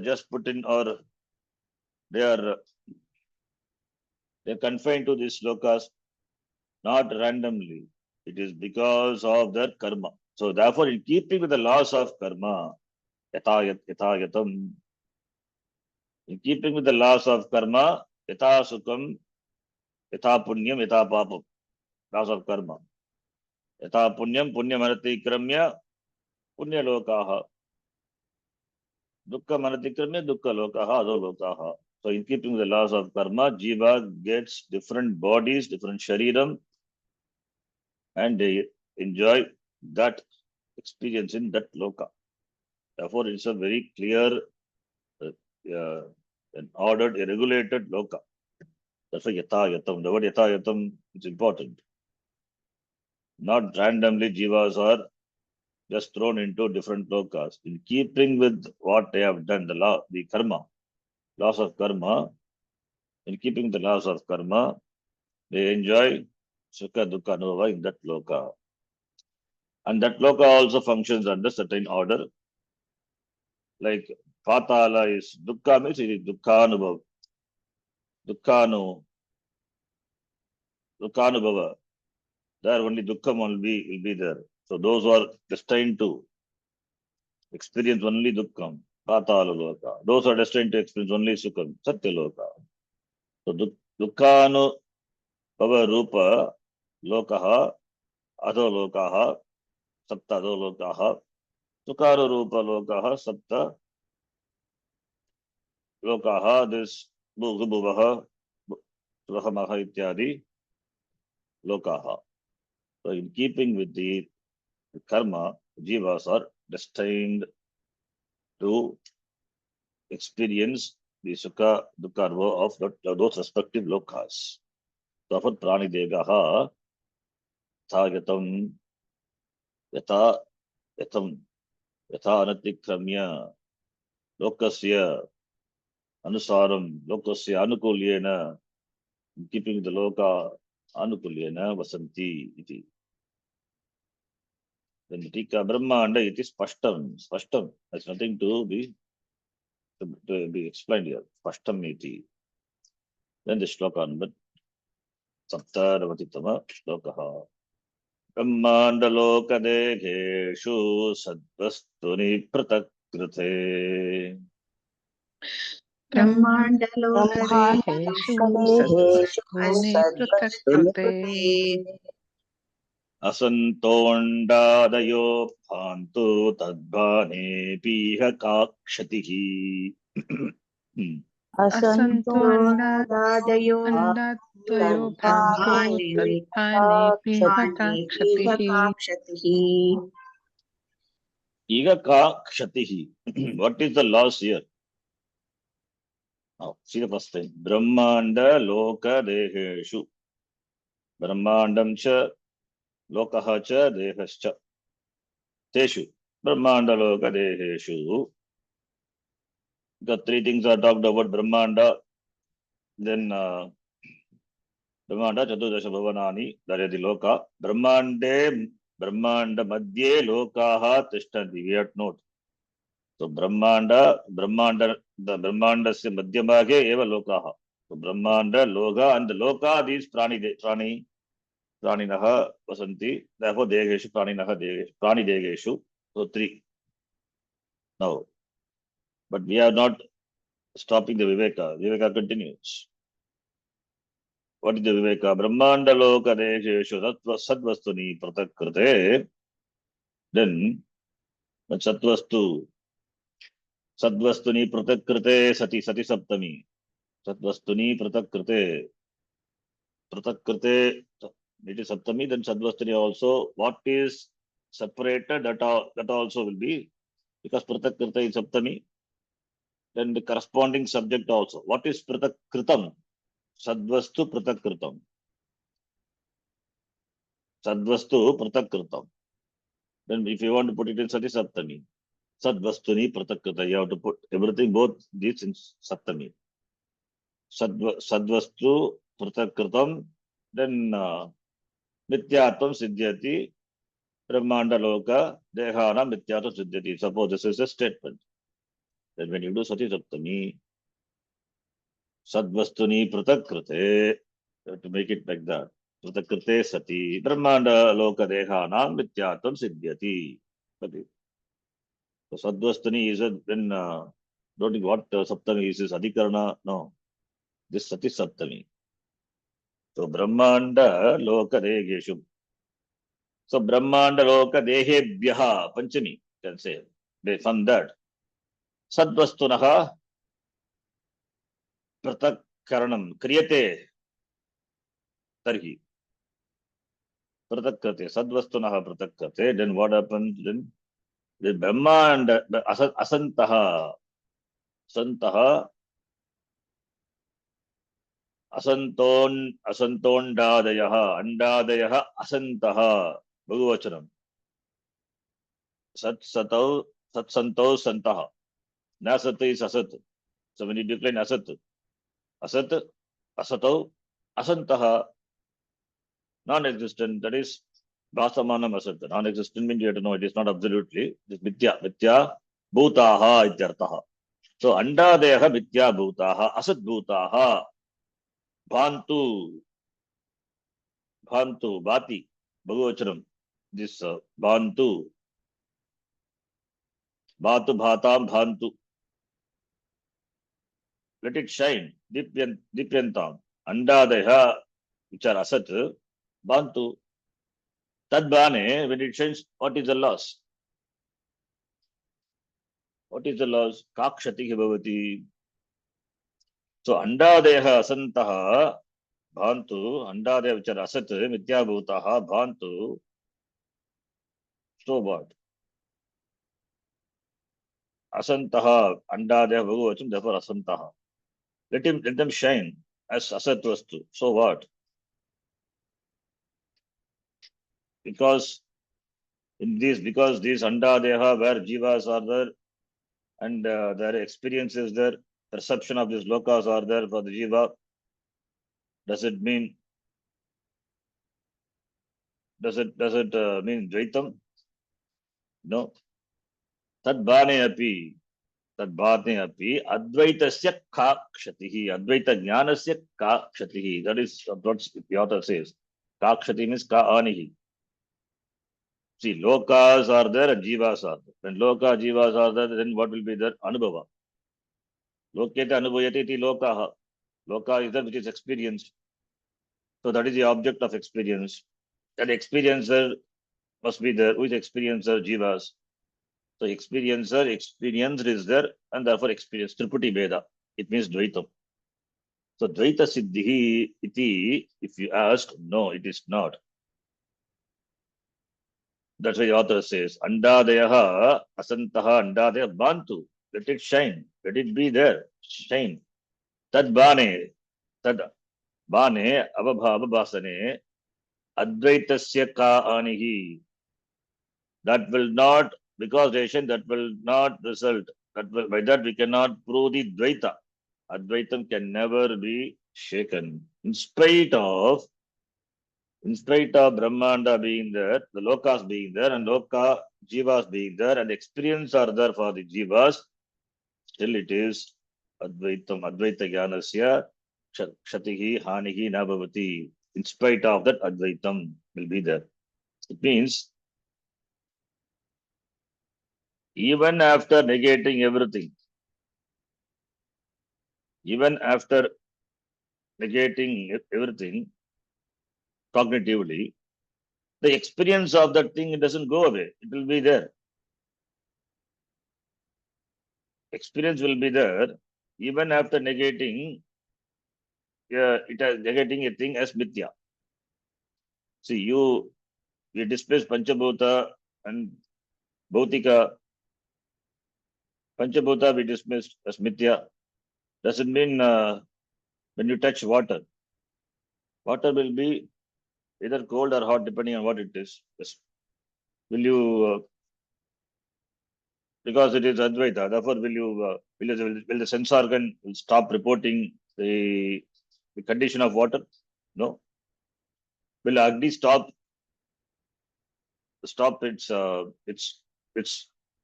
just put in, or they're confined to these lokas, not randomly. It is because of their karma. So therefore, in keeping with the laws of karma, yathayatam, in keeping with the laws of karma, yatha sukham, yatha punyam, yatha papam, laws of karma. Yatha punyam, punyamanatikramya, punya lokaha. Dukkha manatikramya, dukkha lokaha, adho lokaha. So in keeping with the laws of karma, jiva gets different bodies, different shariram, and they enjoy that experience in that loka. Therefore, it's a very clear, an ordered, a regulated loka. That's why yatha yatam. The word yatha yatam is important. Not randomly jivas are just thrown into different lokas. In keeping with what they have done, the law, the karma, laws of karma, in keeping the laws of karma, they enjoy sukha dukkha anubhava in that loka. And that loka also functions under certain order. Like patala is dukkha means it is dukkha anubhava. Dukkha there only dukkham will be there. So those who are destined to experience only dukkham, patala loka. Those who are destined to experience only sukham, satya loka. So dukkhanu bhava rupa lokaha, adho lokaha, sapta adho lokaha, sukharu rupa lokaha, sapta lokaha, this bhuvaha, rahamaha ityadi lokaha. So in keeping with the karma, jivas are destined to experience the sukha, dukkha of those respective lokas. Therefore, prani degaha, yatam, yata, yatam, yatha anatikramya, lokasya, anusaram, lokasya anukulyena, keeping the loka anukulyena, vasanti, iti. Then the tika brahmanda, it is spashtam. Spashtam has nothing to be explained here. Spashtam iti. Then the shloka number saptaravati-tama shlokaha. ब्रह्माण्डलोकदेहेषु सद्वस्तुनि पृथक्कृते ब्रह्माण्डलोकदेहेषु सद्वस्तूनि पृथक्कृते असन्तोऽण्डादयो भान्तु तद्भानेऽपीह का क्षतिः असन्तो असन्तोदादयो अन्नादयो भान्तो तद्भानेऽपीह का क्षतिः इह का क्षतिः. What is the loss here? Now, see the first thing. Brahmanda loka deheshu. Brahmandam cha lokaha cha dehascha. Teshu. Brahmanda loka deheshu. The three things are talked about. Brahmanda, then Brahmanda Chaturdasha Bhavanani, that is the loka. Brahmanda madhye lokaha tishtanti. We have to note. So Brahmanda, the Brahmanda se madhyamage eva lokaha. So Brahmanda, loka, and the loka, these praninaha vasanti. Therefore, degeshu, praninaha degeshu, prani degeshu. So three. Now, but we are not stopping the Viveka. Viveka continues. What is the Viveka? Brahmanda loka degeshu sadvastuni pratakrite. Then, sadvastuni pratakrite sati saptami. Sadvastuni pratakrite. Pratakrite, it is saptami, then sadvastuni also. What is separated, that also will be, because pratakrite is saptami. Then the corresponding subject also. What is pratakritam? Sadvastu pratakritam. Sadvastu pratakritam. Then if you want to put it in sati saptami, sadvastuni pratakrita, you have to put everything, both these in saptami. Sadvastu pratakritam, then mityatvam siddhyati, brahmanda loka dehana mityatvam siddhyati. Suppose this is a statement. Then when you do sati saptami, sadvastuni pratakrite, you have to make it like that. Pratakrite sati, brahmanda loka dehana mityatvam siddhyati. So sadvastuni is a, then don't think what saptami is adhikarana. No, this sati saptami. So brahmanda loka degeshu. So brahmanda loka dehebhyaha panchami, can say. From that, sadvastunaha pratakkaranam kriyate tarhi. Pratakkate, sadvastunaha pratakkate. Then what happens? Then The Brahma and Asantaha, Santaha, Asantondadayaha, Andadayaha, Asantaha, Bhagavachanam. Sat Satau, Sat Santo Santaha. Nasat is Asat. So when you decline Asat, Asat, Asatau, Asantaha, non-existent, that is Bhasamanam Asat. Non-existent means you have to know it is not absolutely. It is Mithya. Mithya Bhutaha Ityartaha. So Andadeha Mithya Bhutaha, Asat Bhutaha, Bhantu, Bhantu, Bhati, Bhagavachanam. This Bhantu, Bhatu Bhatam Bhantu. Let it shine. Dipyantam. Andadeha, which are Asat, Bhantu. Tadbane, when it shines, what is the loss? What is the loss? Kakshati bhavati. So Andadeha Asantaha, Bhantu, Andadeha, which are Asat, Mithya Bhutaha, Bhantu. So what? Asantaha, Andadeha Bhagavacham, therefore Asantaha. Let them shine as Asat Vastu. So what? Because because these Andadeha, where Jivas are there, and their experiences there, perception of these lokas are there for the Jiva. Does it mean mean Dvaitam? No. Tadbhane api Advaitasya ka kshatihi. Advaita jnanasya ka kshatihi. That is what the author says. Ka kshati means ka anihi. See, lokas are there and jivas are there. When loka jivas are there, then what will be there? Anubhava. Loketa anubhayati iti lokaha. Loka is that which is experienced. So that is the object of experience. That experiencer must be there. Who is experiencer? Jivas. So experiencer, experienced is there, and therefore experience. Triputi Veda. It means Dvaitam. So Dvaita Siddhi iti, if you ask, no, it is not. That's why the author says, Andadayaha, Asantaha, Andadaya, Bantu. Let it shine. Let it be there. Shine. Tad Bane, Tad Bane, Abhabhasane, Advaitasya ka anihi. That will not, because Reshan, that will not result. By that we cannot prove the Dvaita. Advaitam can never be shaken. In spite of Brahmanda being there, the lokas being there, and loka jivas being there, and experience are there for the jivas, still it is Advaitam, Advaita Jnanasya, Kshatihi, Hanihi, Nabhavati. In spite of that, Advaitam will be there. It means, even after negating everything, cognitively, the experience of that thing doesn't go away. It will be there. Experience will be there even after negating negating a thing as mithya. See, we displace Panchabhuta and Bhautika. Panchabhuta we dismissed as mithya. Doesn't mean when you touch water will be either cold or hot depending on what it is. Yes. Will you, because it is Advaita, therefore will the sense organ will stop reporting the condition of water? No. Will Agni stop its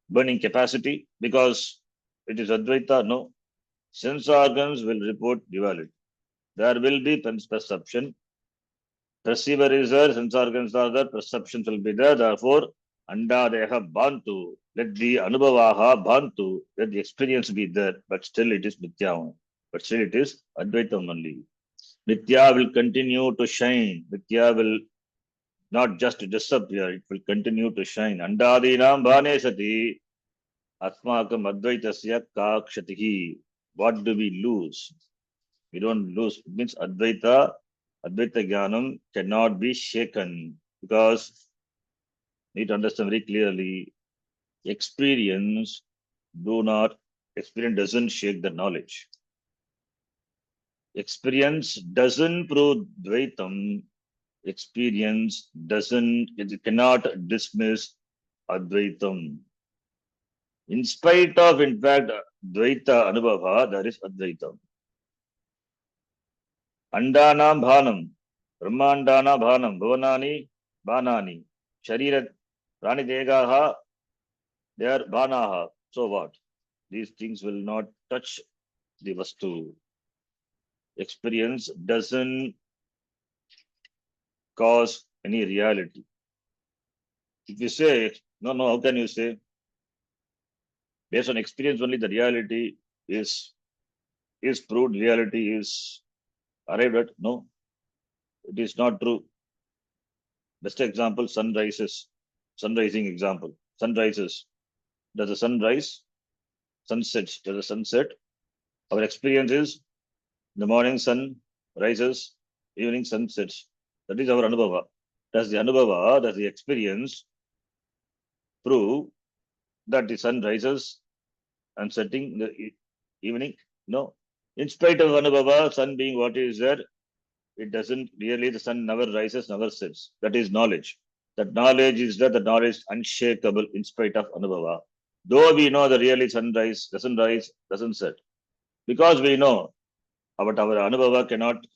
burning capacity because it is Advaita? No. Sense organs will report duality. There will be perception. Perceiver is there, sense organs are there, perceptions will be there. Therefore, Andadeha Bantu, let the Anubhavaha Bantu, let the experience be there, but still it is Mithya. But still it is Advaitam only. Mithya will continue to shine. Mithya will not just disappear, it will continue to shine. Andadinam bhane sati asmakam advaitasya kakshatihi. What do we lose? We don't lose. It means Advaita Jnanam cannot be shaken because need to understand very clearly. Experience doesn't shake the knowledge. Experience doesn't prove Dvaitam. Experience it cannot dismiss Advaitam. In spite of, in fact, Dvaita Anubhava, there is Advaitam. Andanam Bhanam, Brahmandana Bhanam, Bhuvanani, Bhanani, Sharira, Prani Degaha, they are Bhanaha. So what? These things will not touch the Vastu. Experience doesn't cause any reality. If you say, no, how can you say? Based on experience only, the reality is proved, reality is arrived at. No, it is not true. Best example, sunrising example. Sunrises. Does the sun rise? Sunsets. Does the sunset? Our experience is the morning sun rises, evening sun sets. That is our Anubhava. Does the experience prove that the sun rises and setting in the evening? No. In spite of Anubhava, sun being what is there, it doesn't really, the sun never rises, never sets. That is knowledge. That knowledge is that the knowledge unshakable in spite of Anubhava. Though we know that really sun doesn't rise, doesn't set. Because we know, but our Anubhava cannot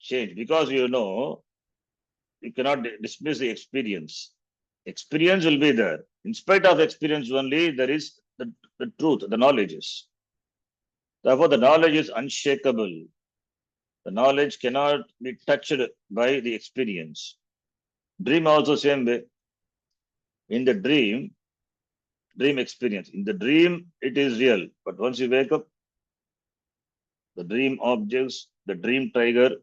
change. Because you know, you cannot dismiss the experience. Experience will be there. In spite of experience only, there is the truth, the knowledge is. Therefore, the knowledge is unshakable. The knowledge cannot be touched by the experience. Dream also same way. In the dream experience. In the dream, it is real. But once you wake up, the dream objects, the dream tiger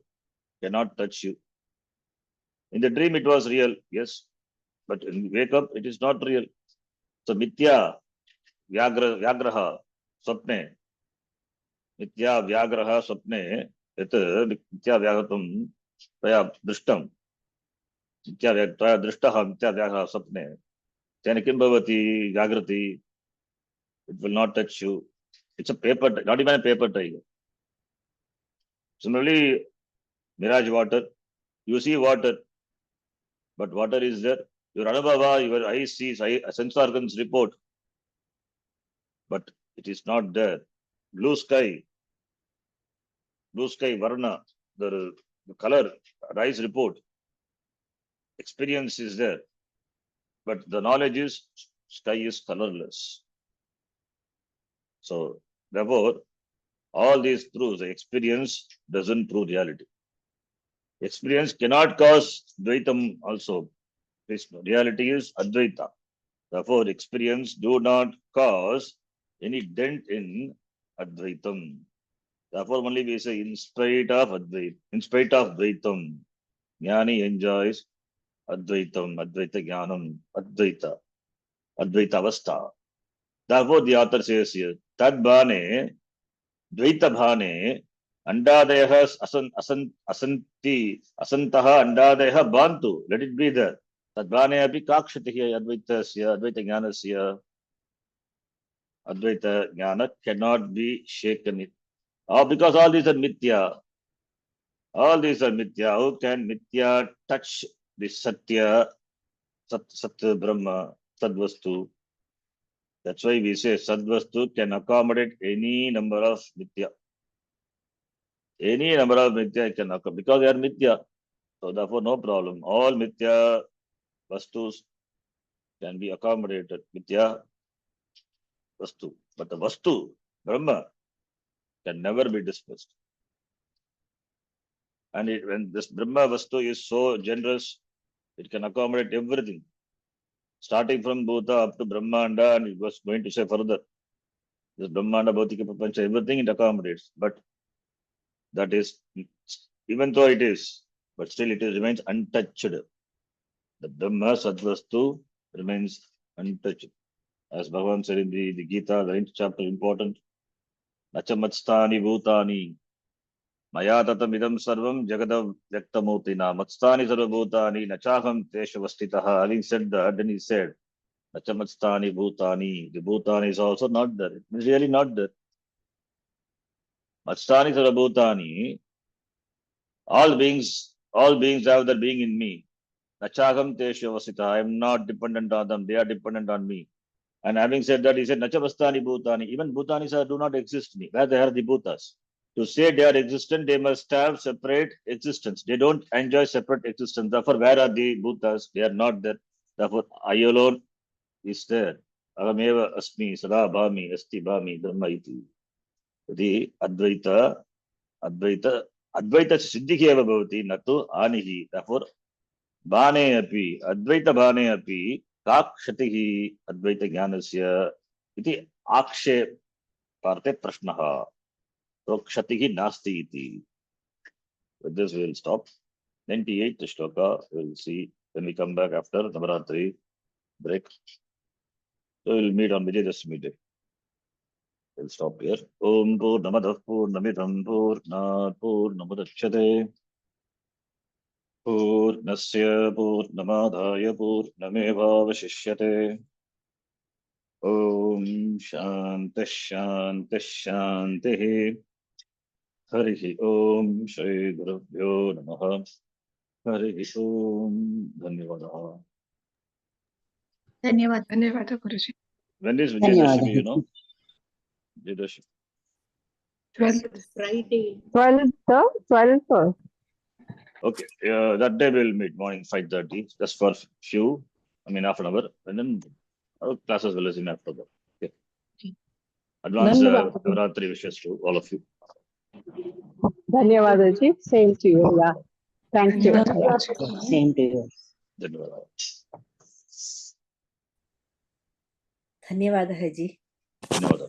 cannot touch you. In the dream, it was real, yes. But when you wake up, it is not real. So Mithya, Vyagraha, Swapne. Mithya, Vyagraha, Swapne. Yat Mithya Vyagatam Tvaya Drishtam. Mithya Tvaya Drishtaha, Mithya Vyagraha, Swapne. Tena Kim Bhavati, Jagrati. It will not touch you. It's a paper, not even a paper tiger. Similarly, mirage water. You see water, but water is there. Your Anubhava, your eyes sees, sense organs report, but it is not there. Blue sky, Varna, the color, eyes report. Experience is there, but the knowledge is sky is colorless. So, therefore, all these proves the experience doesn't prove reality. Experience cannot cause Dvaitam also. This reality is Advaita. Therefore, experience do not cause any dent in Advaitam. Therefore, only we say in spite of Dvaitam, Jnani enjoys Advaitam, Advaita Jnanam, Advaita Avastha. Therefore, the author says here, Tad Bhane, Dvaita Bhane, Andadeha Asantaha Andadeha Bantu. Let it be there. Tad Bhane api Kakshatihi Advaitasya, Advaita Jnanasya. Advaita Jnana cannot be shaken. Because all these are Mithya. All these are Mithya. How can Mithya touch the Satya, Sat Brahma, Sadvastu? That's why we say Sadvastu can accommodate any number of Mithya. Any number of Mithya can accommodate, because they are Mithya. So therefore, no problem. All Mithya Vastus can be accommodated. Mithya Vastu. But the Vastu, Brahma, can never be dismissed. And when this Brahma Vastu is so generous, it can accommodate everything. Starting from Bhuta up to Brahmanda, and it was going to say further. This Brahmanda, Bhautika, Prapancha, everything it accommodates. But that is, even though it is, but still it remains untouched. The Brahma Sadvastu remains untouched. As Bhagavan said in the Gita, the 9th chapter, important. Nachamatstani Bhutani. Maya tatam idam sarvam jagadav yaktamutina. Matstani sarvabhutani nachaham tesha vastitaha. Having said that, then he said, Nachamatstani Bhutani. The Bhutani is also not there. It is really not there. Matstani Sarabhutani. All beings have their being in me. Nachagam Teshu Vasita. I am not dependent on them. They are dependent on me. And having said that, he said, Nachavastani Bhutani. Even Bhutanis do not exist in me. Where they are the Bhutas? To say they are existent, they must have separate existence. They don't enjoy separate existence. Therefore, where are the Bhutas? They are not there. Therefore, I alone is there. Ahameva Asmi, Sada Bhami, Asti Bhami, Dhamma iti. The Advaita Siddhiki eva bhavati, natu anihi. Therefore, Bhane api, Advaita Bhane api, Kakshatihi Advaita Jnanasya iti Akshe parte prashnaha. So Kshatihi Nasti iti. With this we will stop. 98th shloka we will see when we come back after Navaratri break. So we will meet on Vijayadashmi day. We'll stop here. Om Purnamadah Purnamidam Purnat Purnamudachyate Purnasya Purnamadaya Purnamevavashishyate. Om Shanti Shanti Shanti. Harihi Om Shri Gurubhyo Namaha. Harihi Om. Dhanyavadah. धन्यवाद गुरुजी. When is Dhanyavadah. Vijayadashmi, you know? Vijayadashmi. 12th. Friday. 12th. Okay, that day we'll meet morning 5:30, just for half an hour, and then our classes will resume after that. Okay. Advance Navaratri wishes to all of you. Dhanyavadaji. Same to you. Yeah. Thank you. Same to you. Dhanyavadah. धन्यवादः जी. Dhanyavadah.